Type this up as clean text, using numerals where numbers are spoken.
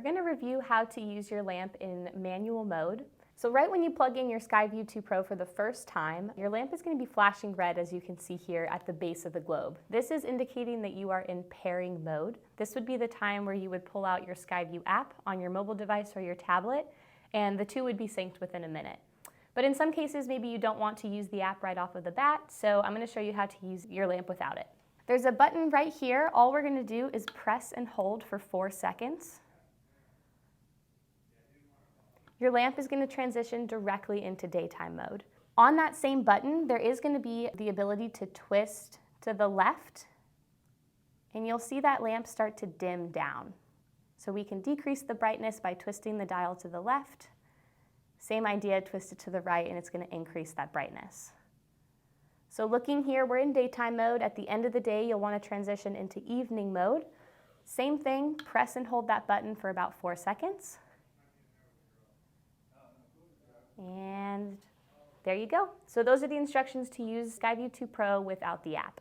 We're going to review how to use your lamp in manual mode. So right when you plug in your SkyView 2 Pro for the first time, your lamp is going to be flashing red, as you can see here at the base of the globe. This is indicating that you are in pairing mode. This would be the time where you would pull out your SkyView app on your mobile device or your tablet, and the two would be synced within a minute. But in some cases, maybe you don't want to use the app right off of the bat, so I'm going to show you how to use your lamp without it. There's a button right here. All we're going to do is press and hold for 4 seconds. Your lamp is going to transition directly into daytime mode. On that same button, there is going to be the ability to twist to the left, and you'll see that lamp start to dim down. So we can decrease the brightness by twisting the dial to the left. Same idea, twist it to the right, and it's going to increase that brightness. So looking here, we're in daytime mode. At the end of the day, you'll want to transition into evening mode. Same thing, press and hold that button for about 4 seconds. And there you go. So those are the instructions to use SkyView 2 Pro without the app.